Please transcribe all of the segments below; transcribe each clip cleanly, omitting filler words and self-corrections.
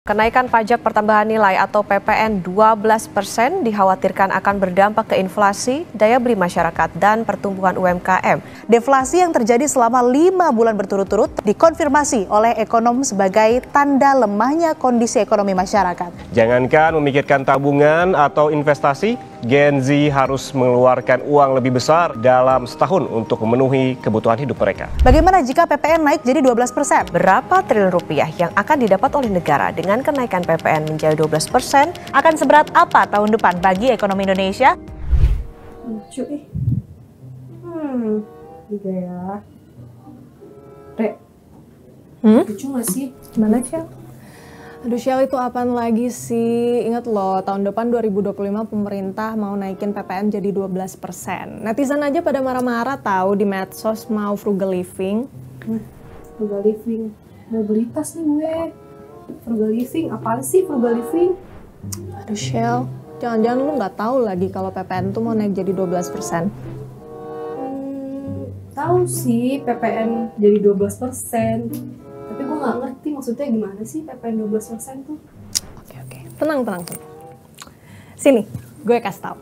Kenaikan pajak pertambahan nilai atau PPN 12% dikhawatirkan akan berdampak ke inflasi, daya beli masyarakat, dan pertumbuhan UMKM. Deflasi yang terjadi selama 5 bulan berturut-turut dikonfirmasi oleh ekonom sebagai tanda lemahnya kondisi ekonomi masyarakat. Jangankan memikirkan tabungan atau investasi, Gen Z harus mengeluarkan uang lebih besar dalam setahun untuk memenuhi kebutuhan hidup mereka. Bagaimana jika PPN naik jadi 12%? Berapa triliun rupiah yang akan didapat oleh negara dengan kenaikan PPN menjadi 12%? Akan seberat apa tahun depan bagi ekonomi Indonesia? Lucu juga ya. Rek, lucu gak sih? Gimana, Syel? Aduh, Syel, itu apaan lagi sih? Ingat loh, tahun depan 2025 pemerintah mau naikin PPN jadi 12%. Netizen aja pada marah-marah tahu di medsos mau frugal living. Frugal living. Mau beli tas nih gue. Frugal living, apaan sih frugal living? Aduh, Syel, jangan-jangan lu nggak tahu lagi kalau PPN tuh mau naik jadi 12%. Tahu sih PPN jadi 12%. Tapi gue nggak ngerti maksudnya gimana sih PPN 12% tuh. Oke. Tenang. Sini, gue kasih tahu.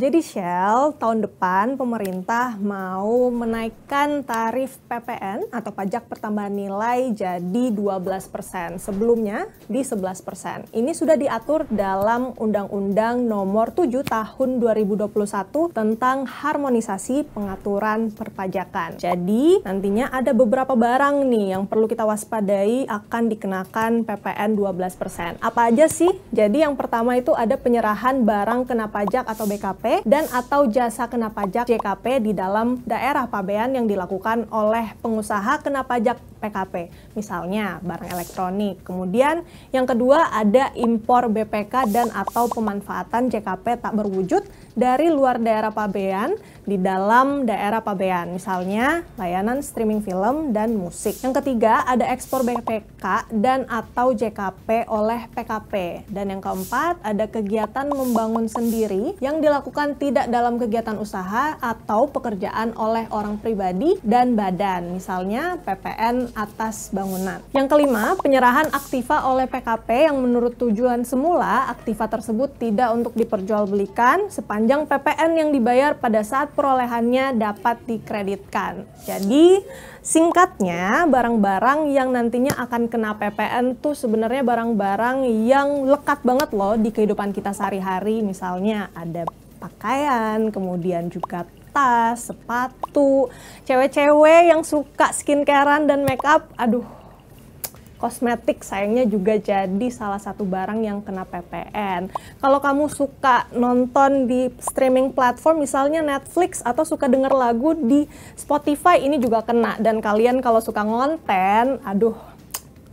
Jadi Syel, tahun depan pemerintah mau menaikkan tarif PPN atau pajak pertambahan nilai jadi 12%. Sebelumnya di 11%. Ini sudah diatur dalam Undang-Undang Nomor 7 Tahun 2021 tentang harmonisasi pengaturan perpajakan. Jadi nantinya ada beberapa barang nih yang perlu kita waspadai akan dikenakan PPN 12%. Apa aja sih? Jadi yang pertama itu ada penyerahan barang kena pajak atau BKP dan atau jasa kena pajak JKP di dalam daerah pabean yang dilakukan oleh pengusaha kena pajak PKP, misalnya barang elektronik. Kemudian yang kedua ada impor BPK dan atau pemanfaatan JKP tak berwujud dari luar daerah pabean di dalam daerah pabean, misalnya layanan streaming film dan musik. Yang ketiga ada ekspor BPK dan atau JKP oleh PKP. Dan yang keempat ada kegiatan membangun sendiri yang dilakukan tidak dalam kegiatan usaha atau pekerjaan oleh orang pribadi dan badan, misalnya PPN atas bangunan. Yang kelima, penyerahan aktiva oleh PKP yang menurut tujuan semula aktiva tersebut tidak untuk diperjualbelikan sepanjang PPN yang dibayar pada saat perolehannya dapat dikreditkan. Jadi singkatnya, barang-barang yang nantinya akan kena PPN tuh sebenarnya barang-barang yang lekat banget loh di kehidupan kita sehari-hari. Misalnya ada pakaian, kemudian juga tas, sepatu, cewek-cewek yang suka skincarean dan make up, aduh, kosmetik sayangnya juga jadi salah satu barang yang kena PPN. Kalau kamu suka nonton di streaming platform misalnya Netflix atau suka denger lagu di Spotify, ini juga kena. Dan kalian kalau suka ngonten, aduh,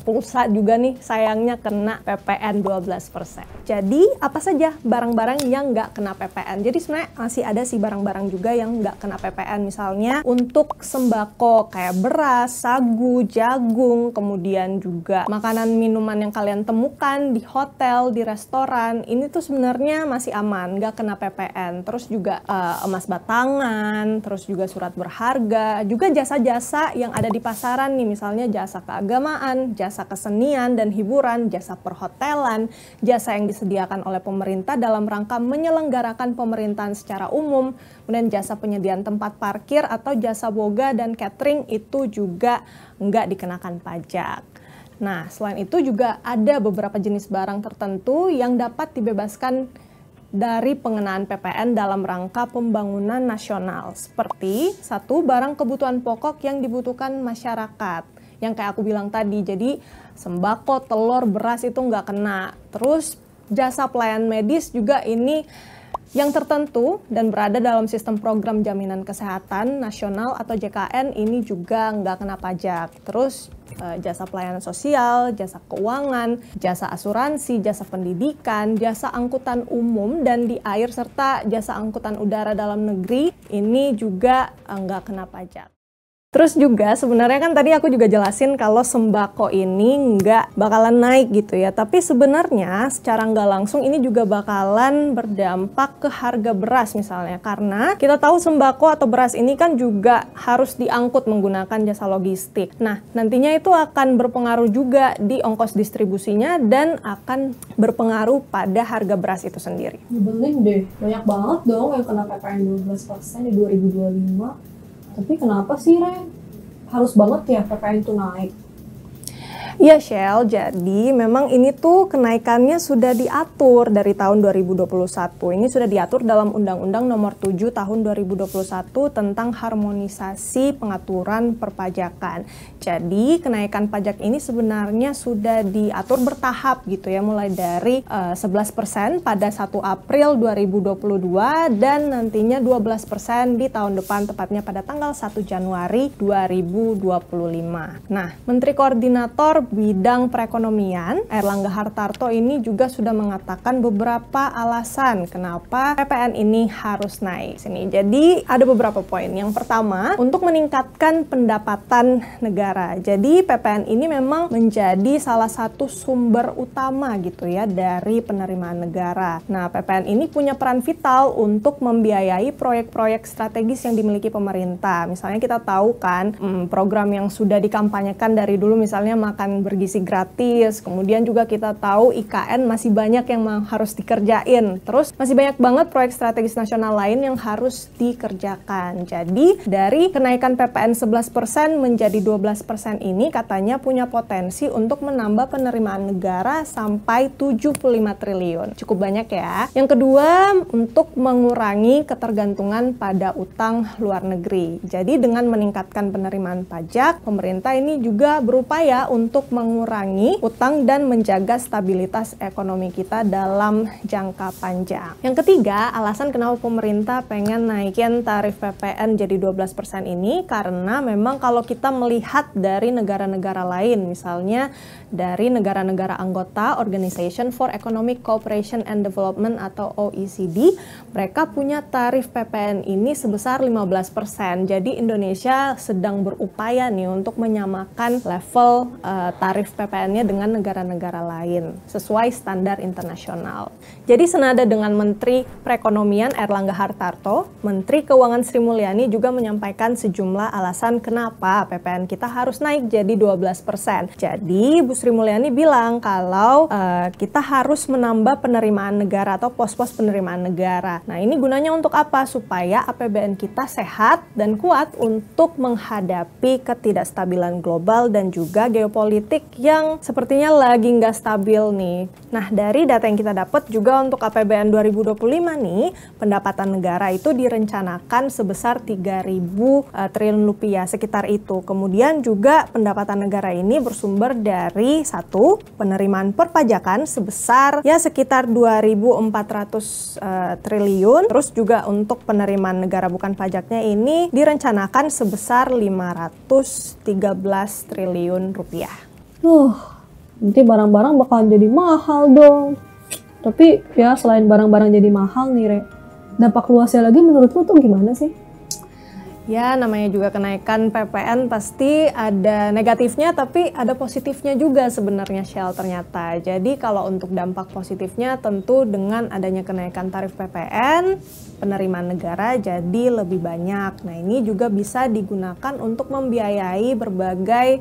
pulsa juga nih sayangnya kena PPN 12%. Jadi apa saja barang-barang yang nggak kena PPN? Jadi sebenarnya masih ada sih barang-barang juga yang nggak kena PPN. Misalnya untuk sembako kayak beras, sagu, jagung, kemudian juga makanan minuman yang kalian temukan di hotel, di restoran, ini tuh sebenarnya masih aman, nggak kena PPN. Terus juga emas batangan, terus juga surat berharga, juga jasa-jasa yang ada di pasaran nih, misalnya jasa keagamaan, jasa kesenian dan hiburan, jasa perhotelan, jasa yang disediakan oleh pemerintah dalam rangka menyelenggarakan pemerintahan secara umum, kemudian jasa penyediaan tempat parkir atau jasa boga dan catering itu juga nggak dikenakan pajak. Nah, selain itu juga ada beberapa jenis barang tertentu yang dapat dibebaskan dari pengenaan PPN dalam rangka pembangunan nasional, seperti satu, barang kebutuhan pokok yang dibutuhkan masyarakat. Yang kayak aku bilang tadi, jadi sembako, telur, beras itu nggak kena. Terus jasa pelayan medis juga ini yang tertentu dan berada dalam sistem program jaminan kesehatan nasional atau JKN ini juga nggak kena pajak. Terus jasa pelayanan sosial, jasa keuangan, jasa asuransi, jasa pendidikan, jasa angkutan umum dan di air serta jasa angkutan udara dalam negeri ini juga nggak kena pajak. Terus juga sebenarnya kan tadi aku juga jelasin kalau sembako ini nggak bakalan naik gitu ya. Tapi sebenarnya secara nggak langsung ini juga bakalan berdampak ke harga beras misalnya. Karena kita tahu sembako atau beras ini kan juga harus diangkut menggunakan jasa logistik. Nah, nantinya itu akan berpengaruh juga di ongkos distribusinya dan akan berpengaruh pada harga beras itu sendiri. Nyebelin deh, banyak banget dong yang kena PPN 12% di 2025. Tapi kenapa sih, Ren? Harus banget ya PPN itu naik? Iya, Shell. Jadi memang ini tuh kenaikannya sudah diatur dari tahun 2021. Ini sudah diatur dalam Undang-Undang Nomor 7 Tahun 2021 tentang harmonisasi pengaturan perpajakan. Jadi kenaikan pajak ini sebenarnya sudah diatur bertahap gitu ya, mulai dari 11% pada 1 April 2022 dan nantinya 12% di tahun depan, tepatnya pada tanggal 1 Januari 2025. Nah, Menteri Koordinator Bidang Perekonomian Airlangga Hartarto ini juga sudah mengatakan beberapa alasan kenapa PPN ini harus naik sini. Jadi ada beberapa poin. Yang pertama, untuk meningkatkan pendapatan negara. Jadi PPN ini memang menjadi salah satu sumber utama gitu ya dari penerimaan negara. Nah, PPN ini punya peran vital untuk membiayai proyek-proyek strategis yang dimiliki pemerintah. Misalnya kita tahu kan program yang sudah dikampanyekan dari dulu, misalnya makan bergizi gratis. Kemudian juga kita tahu IKN masih banyak yang harus dikerjain. Terus masih banyak banget proyek strategis nasional lain yang harus dikerjakan. Jadi dari kenaikan PPN 11% menjadi 12% ini katanya punya potensi untuk menambah penerimaan negara sampai 75 triliun. Cukup banyak ya. Yang kedua, untuk mengurangi ketergantungan pada utang luar negeri. Jadi dengan meningkatkan penerimaan pajak, pemerintah ini juga berupaya untuk mengurangi utang dan menjaga stabilitas ekonomi kita dalam jangka panjang. Yang ketiga, alasan kenapa pemerintah pengen naikin tarif PPN jadi 12% ini karena memang kalau kita melihat dari negara-negara lain, misalnya dari negara-negara anggota Organization for Economic Cooperation and Development atau OECD, mereka punya tarif PPN ini sebesar 15%. Jadi Indonesia sedang berupaya nih untuk menyamakan level tarif PPN-nya dengan negara-negara lain sesuai standar internasional. Jadi senada dengan Menteri Perekonomian Airlangga Hartarto, Menteri Keuangan Sri Mulyani juga menyampaikan sejumlah alasan kenapa PPN kita harus naik jadi 12%. Jadi Bu Sri Mulyani bilang kalau kita harus menambah penerimaan negara atau pos-pos penerimaan negara. Nah, ini gunanya untuk apa? Supaya APBN kita sehat dan kuat untuk menghadapi ketidakstabilan global dan juga geopolitik yang sepertinya lagi nggak stabil nih. Nah, dari data yang kita dapat juga untuk APBN 2025 nih, pendapatan negara itu direncanakan sebesar 3.000 triliun rupiah, sekitar itu. Kemudian juga pendapatan negara ini bersumber dari satu, penerimaan perpajakan sebesar ya sekitar 2.400 triliun. Terus juga untuk penerimaan negara bukan pajaknya ini direncanakan sebesar 513 triliun rupiah. Nanti barang-barang bakalan jadi mahal dong. Tapi ya selain barang-barang jadi mahal nih, Re, dampak luasnya lagi menurutmu tuh gimana sih? Ya, namanya juga kenaikan PPN pasti ada negatifnya tapi ada positifnya juga sebenarnya, Shell, ternyata. Jadi kalau untuk dampak positifnya tentu dengan adanya kenaikan tarif PPN, penerimaan negara jadi lebih banyak. Nah, ini juga bisa digunakan untuk membiayai berbagai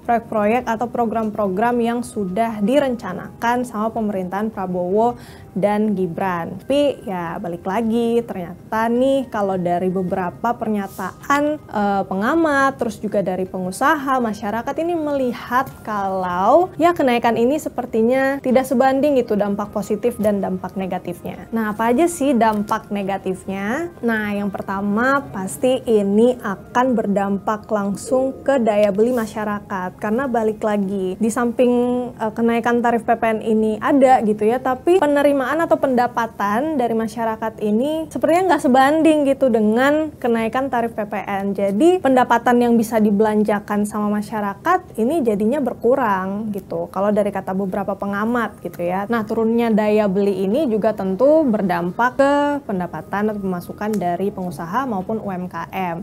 proyek-proyek atau program-program yang sudah direncanakan sama pemerintahan Prabowo dan Gibran. Tapi ya balik lagi, ternyata nih kalau dari beberapa pernyataan pengamat, terus juga dari pengusaha, masyarakat ini melihat kalau ya kenaikan ini sepertinya tidak sebanding gitu dampak positif dan dampak negatifnya. Nah, apa aja sih dampak negatifnya? Nah, yang pertama pasti ini akan berdampak langsung ke daya beli masyarakat. Karena balik lagi, di samping kenaikan tarif PPN ini ada gitu ya, tapi penerimaan atau pendapatan dari masyarakat ini sepertinya nggak sebanding gitu dengan kenaikan tarif PPN. Jadi pendapatan yang bisa dibelanjakan sama masyarakat ini jadinya berkurang gitu, kalau dari kata beberapa pengamat gitu ya. Nah, turunnya daya beli ini juga tentu berdampak ke pendapatan atau pemasukan dari pengusaha maupun UMKM.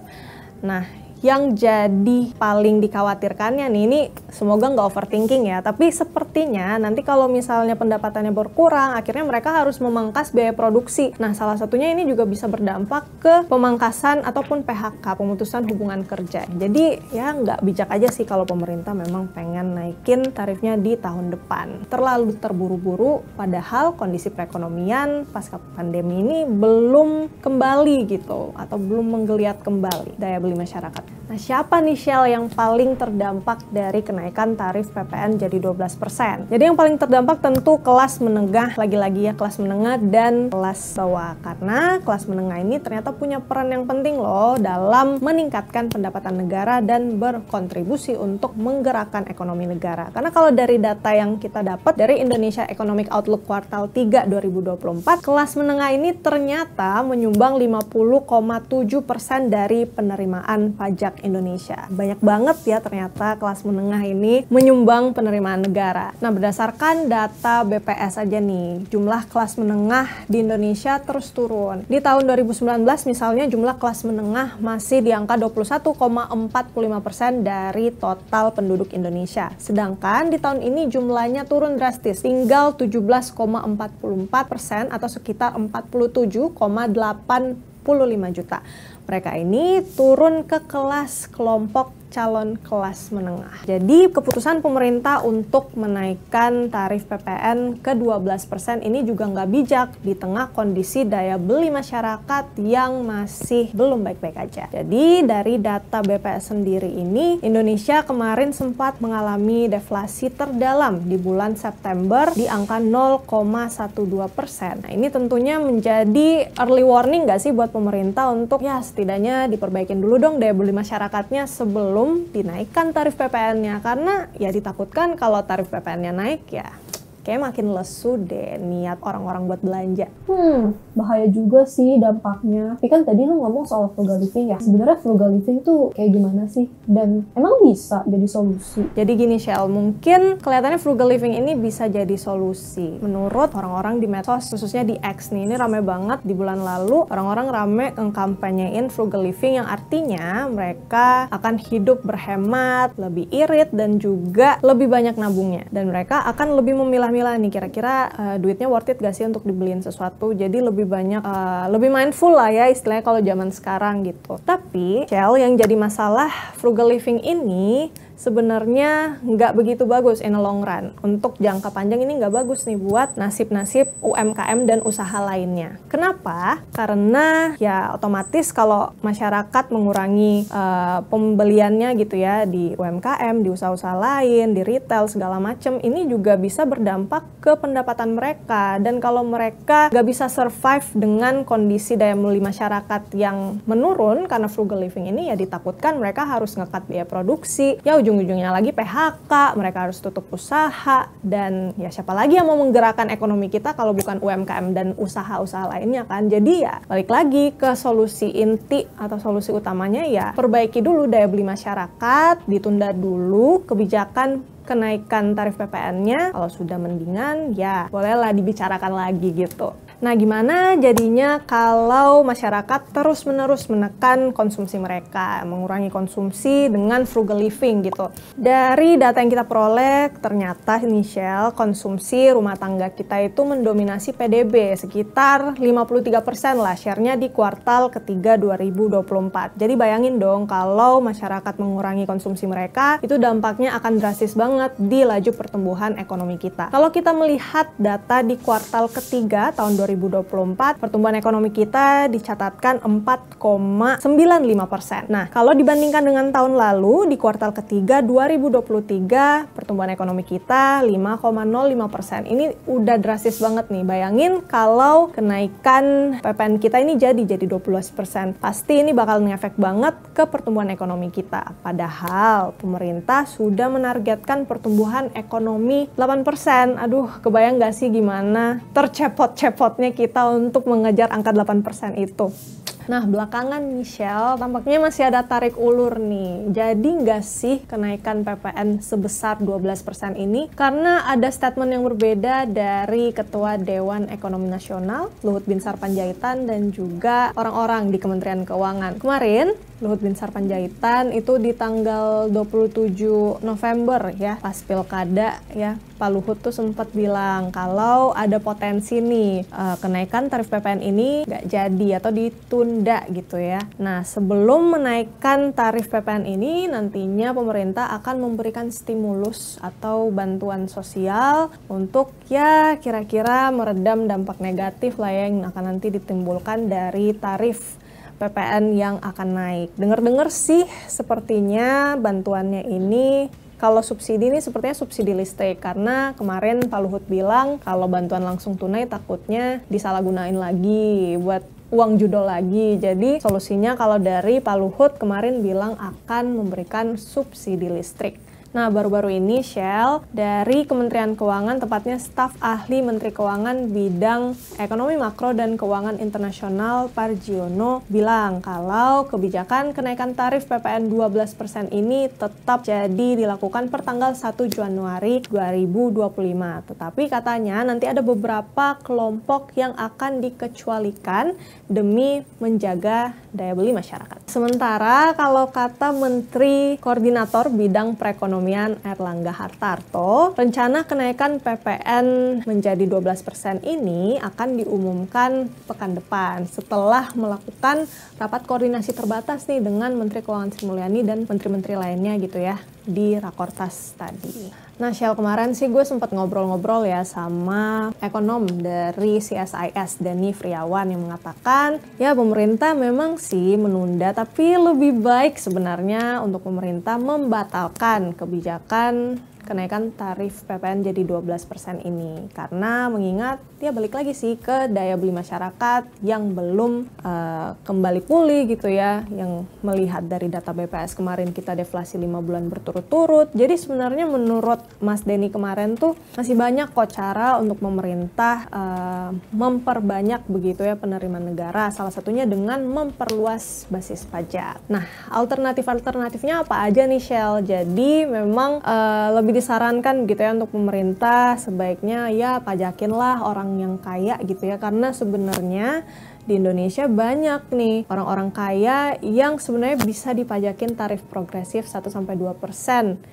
Nah, yang jadi paling dikhawatirkannya nih, ini semoga nggak overthinking ya, tapi sepertinya nanti kalau misalnya pendapatannya berkurang, akhirnya mereka harus memangkas biaya produksi. Nah, salah satunya ini juga bisa berdampak ke pemangkasan ataupun PHK, pemutusan hubungan kerja. Jadi ya nggak bijak aja sih kalau pemerintah memang pengen naikin tarifnya di tahun depan. Terlalu terburu-buru, padahal kondisi perekonomian pasca pandemi ini belum kembali gitu, atau belum menggeliat kembali daya beli masyarakat. Nah, siapa nih Shell yang paling terdampak dari kenaikan tarif PPN jadi 12%? Jadi yang paling terdampak tentu kelas menengah, lagi-lagi ya kelas menengah dan kelas bawah. Karena kelas menengah ini ternyata punya peran yang penting loh dalam meningkatkan pendapatan negara dan berkontribusi untuk menggerakkan ekonomi negara. Karena kalau dari data yang kita dapat dari Indonesia Economic Outlook kuartal 3 2024, kelas menengah ini ternyata menyumbang 50,7% dari penerimaan pajak Indonesia. Banyak banget ya ternyata kelas menengah ini menyumbang penerimaan negara. Nah, berdasarkan data BPS aja nih, jumlah kelas menengah di Indonesia terus turun. Di tahun 2019 misalnya jumlah kelas menengah masih di angka 21,45% dari total penduduk Indonesia. Sedangkan di tahun ini jumlahnya turun drastis, tinggal 17,44% atau sekitar 47,85 juta. Mereka ini turun ke kelas kelompok calon kelas menengah. Jadi keputusan pemerintah untuk menaikkan tarif PPN ke 12% ini juga nggak bijak di tengah kondisi daya beli masyarakat yang masih belum baik-baik aja. Jadi dari data BPS sendiri ini, Indonesia kemarin sempat mengalami deflasi terdalam di bulan September di angka 0,12%. Nah, ini tentunya menjadi early warning nggak sih buat pemerintah untuk ya setidaknya diperbaikin dulu dong daya beli masyarakatnya sebelum dinaikkan tarif PPN-nya, karena ya ditakutkan kalau tarif PPN-nya naik ya kayak makin lesu deh niat orang-orang buat belanja. Bahaya juga sih dampaknya. Tapi kan tadi lu ngomong soal frugal living ya. Sebenarnya frugal living tuh kayak gimana sih? Dan emang bisa jadi solusi? Jadi gini Shell, mungkin kelihatannya frugal living ini bisa jadi solusi. Menurut orang-orang di medsos, khususnya di X nih, ini rame banget di bulan lalu. Orang-orang rame ngekampanyein frugal living yang artinya mereka akan hidup berhemat, lebih irit, dan juga lebih banyak nabungnya. Dan mereka akan lebih memilah-milah nih kira-kira duitnya worth it gak sih untuk dibeliin sesuatu. Jadi lebih banyak, lebih mindful lah ya istilahnya kalau zaman sekarang gitu. Tapi Shell, yang jadi masalah frugal living ini sebenarnya nggak begitu bagus in the long run. Untuk jangka panjang ini nggak bagus nih buat nasib-nasib UMKM dan usaha lainnya. Kenapa? Karena ya otomatis kalau masyarakat mengurangi pembeliannya gitu ya di UMKM, di usaha-usaha lain, di retail segala macam, ini juga bisa berdampak ke pendapatan mereka. Dan kalau mereka nggak bisa survive dengan kondisi daya beli masyarakat yang menurun karena frugal living ini, ya ditakutkan mereka harus ngekat biaya produksi. Ya ujung-ujungnya lagi PHK, mereka harus tutup usaha, dan ya siapa lagi yang mau menggerakkan ekonomi kita kalau bukan UMKM dan usaha-usaha lainnya kan. Jadi ya balik lagi ke solusi inti atau solusi utamanya, ya perbaiki dulu daya beli masyarakat, ditunda dulu kebijakan kenaikan tarif PPN-nya. Kalau sudah mendingan ya bolehlah dibicarakan lagi gitu. Nah, gimana jadinya kalau masyarakat terus-menerus menekan konsumsi mereka, mengurangi konsumsi dengan frugal living gitu. Dari data yang kita peroleh, ternyata nih Shell, konsumsi rumah tangga kita itu mendominasi PDB, sekitar 53% lah share-nya di kuartal ketiga 2024. Jadi bayangin dong kalau masyarakat mengurangi konsumsi mereka, itu dampaknya akan drastis banget di laju pertumbuhan ekonomi kita. Kalau kita melihat data di kuartal ketiga tahun 2024, pertumbuhan ekonomi kita dicatatkan 4,95%. Nah, kalau dibandingkan dengan tahun lalu, di kuartal ketiga 2023, pertumbuhan ekonomi kita 5,05%. Ini udah drastis banget nih. Bayangin kalau kenaikan PPN kita ini jadi 12%. Pasti ini bakal ngefek banget ke pertumbuhan ekonomi kita. Padahal pemerintah sudah menargetkan pertumbuhan ekonomi 8%. Aduh, kebayang gak sih gimana tercepot-cepotnya kita untuk mengejar angka 8% itu. Nah, belakangan Michelle tampaknya masih ada tarik ulur nih. Jadi nggak sih kenaikan PPN sebesar 12% ini? Karena ada statement yang berbeda dari Ketua Dewan Ekonomi Nasional, Luhut Binsar Panjaitan, dan juga orang-orang di Kementerian Keuangan. Kemarin, Luhut Binsar Panjaitan itu di tanggal 27 November ya, pas pilkada ya, Pak Luhut tuh sempat bilang kalau ada potensi nih kenaikan tarif PPN ini nggak jadi atau ditunda gitu ya. Nah, sebelum menaikkan tarif PPN ini, nantinya pemerintah akan memberikan stimulus atau bantuan sosial untuk ya kira-kira meredam dampak negatif lah yang akan nanti ditimbulkan dari tarif PPN yang akan naik. Dengar-dengar sih sepertinya bantuannya ini, kalau subsidi ini sepertinya subsidi listrik, karena kemarin Pak Luhut bilang kalau bantuan langsung tunai takutnya disalahgunain lagi buat uang judol lagi. Jadi solusinya kalau dari Pak Luhut kemarin bilang akan memberikan subsidi listrik. Nah, baru-baru ini Shell dari Kementerian Keuangan, tepatnya staf ahli Menteri Keuangan bidang ekonomi makro dan keuangan internasional Parjiono bilang kalau kebijakan kenaikan tarif PPN 12% ini tetap jadi dilakukan per tanggal 1 Januari 2025. Tetapi katanya nanti ada beberapa kelompok yang akan dikecualikan demi menjaga daya beli masyarakat. Sementara kalau kata Menteri Koordinator Bidang Perekonomian Erlangga Hartarto, rencana kenaikan PPN menjadi 12% ini akan diumumkan pekan depan setelah melakukan rapat koordinasi terbatas nih dengan Menteri Keuangan Sri Mulyani dan menteri-menteri lainnya gitu ya di Rakortas tadi. Nah, Shell, kemarin sih gue sempat ngobrol-ngobrol ya sama ekonom dari CSIS, Denny Friawan, yang mengatakan ya pemerintah memang sih menunda, tapi lebih baik sebenarnya untuk pemerintah membatalkan kebijakan kenaikan tarif PPN jadi 12% ini. Karena mengingat ya balik lagi sih ke daya beli masyarakat yang belum kembali pulih gitu ya, yang melihat dari data BPS kemarin kita deflasi 5 bulan berturut-turut. Jadi sebenarnya menurut Mas Denny kemarin tuh masih banyak kok cara untuk pemerintah memperbanyak begitu ya penerimaan negara, salah satunya dengan memperluas basis pajak. Nah, alternatifnya apa aja nih Shell? Jadi memang lebih disarankan gitu ya untuk pemerintah sebaiknya ya pajakinlah orang yang kaya gitu ya, karena sebenarnya di Indonesia banyak nih orang-orang kaya yang sebenarnya bisa dipajakin tarif progresif 1-2%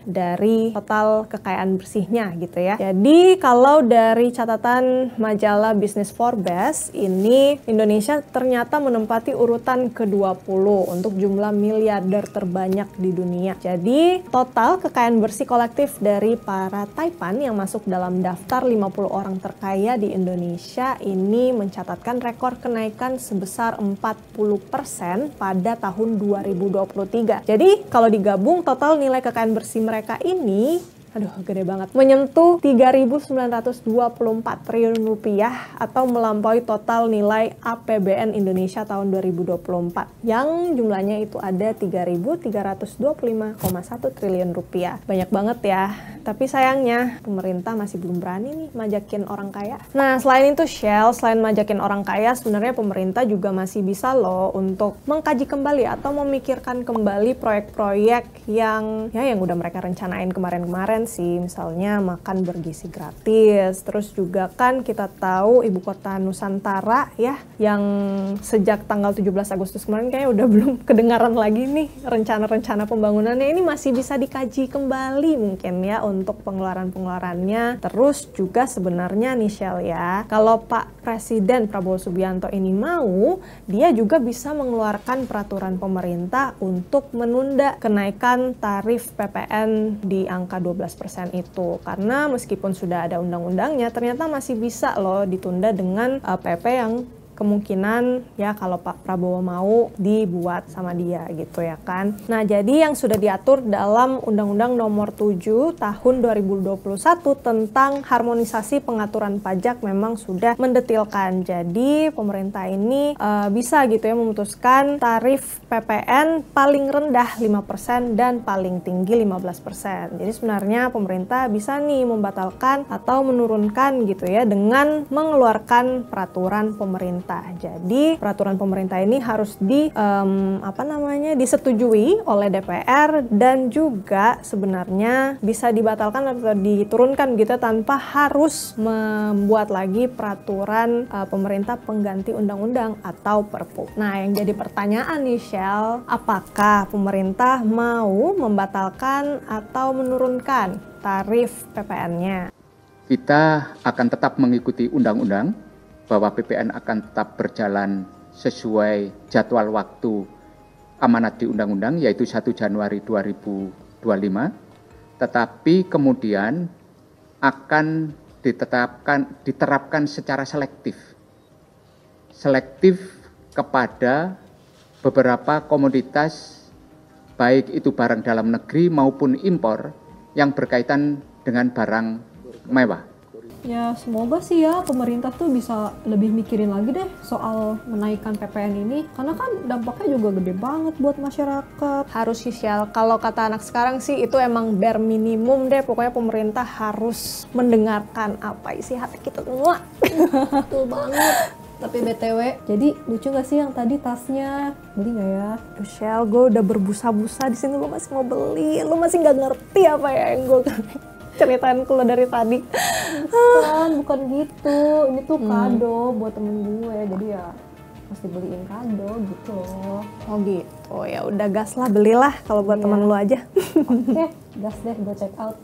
dari total kekayaan bersihnya gitu ya. Jadi kalau dari catatan majalah Business Forbes ini, Indonesia ternyata menempati urutan ke-20 untuk jumlah miliarder terbanyak di dunia. Jadi total kekayaan bersih kolektif dari para Taipan yang masuk dalam daftar 50 orang terkaya di Indonesia ini mencatatkan rekor kenaikan sebesar 40% pada tahun 2023. Jadi kalau digabung total nilai kekayaan bersih mereka ini, aduh gede banget, menyentuh 3.924 triliun rupiah atau melampaui total nilai APBN Indonesia tahun 2024 yang jumlahnya itu ada 3.325,1 triliun rupiah. Banyak banget ya, tapi sayangnya pemerintah masih belum berani nih majakin orang kaya. Nah, selain itu Shell, selain majakin orang kaya, sebenarnya pemerintah juga masih bisa loh untuk mengkaji kembali atau memikirkan kembali proyek-proyek yang udah mereka rencanain kemarin-kemarin sih, misalnya makan bergizi gratis. Terus juga kan kita tahu ibu kota Nusantara ya, yang sejak tanggal 17 Agustus kemarin kayaknya udah belum kedengaran lagi nih rencana-rencana pembangunannya. Ini masih bisa dikaji kembali mungkin ya untuk pengeluaran-pengeluarannya. Terus juga sebenarnya nih Shell ya, kalau Pak Presiden Prabowo Subianto ini mau, dia juga bisa mengeluarkan peraturan pemerintah untuk menunda kenaikan tarif PPN di angka 12% itu. Karena meskipun sudah ada undang-undangnya, ternyata masih bisa loh ditunda dengan PP yang kemungkinan ya kalau Pak Prabowo mau dibuat sama dia gitu ya kan. Nah, jadi yang sudah diatur dalam Undang-Undang Nomor 7 Tahun 2021 tentang harmonisasi pengaturan pajak memang sudah mendetilkan. Jadi pemerintah ini bisa gitu ya memutuskan tarif PPN paling rendah 5% dan paling tinggi 15%. Jadi sebenarnya pemerintah bisa nih membatalkan atau menurunkan gitu ya dengan mengeluarkan peraturan pemerintah pemerintah. Jadi peraturan pemerintah ini harus disetujui oleh DPR dan juga sebenarnya bisa dibatalkan atau diturunkan gitu tanpa harus membuat lagi peraturan pemerintah pengganti undang-undang atau Perpu. Nah, yang jadi pertanyaan nih Shell, apakah pemerintah mau membatalkan atau menurunkan tarif PPN-nya? Kita akan tetap mengikuti undang-undang bahwa PPN akan tetap berjalan sesuai jadwal waktu amanat di undang-undang yaitu 1 Januari 2025, tetapi kemudian akan diterapkan secara selektif kepada beberapa komoditas baik itu barang dalam negeri maupun impor yang berkaitan dengan barang mewah. Ya semoga sih ya pemerintah tuh bisa lebih mikirin lagi deh soal menaikkan PPN ini, karena kan dampaknya juga gede banget buat masyarakat. Harus sih Shell, kalau kata anak sekarang sih itu emang bare minimum deh, pokoknya pemerintah harus mendengarkan apa isi hati kita semua. Betul banget. Tapi BTW, jadi lucu gak sih yang tadi tasnya? Beli gak ya? Shell, gue udah berbusa-busa di sini, lu masih mau beli, lu masih nggak ngerti apa ya yang gue ceritain ke lo dari tadi. Bukan gitu, ini tuh kado buat temen gue, jadi ya mesti beliin kado gitu loh. Oh gitu, ya udah gas lah, belilah kalau buat teman lu aja. Oke, gas deh, gue check out.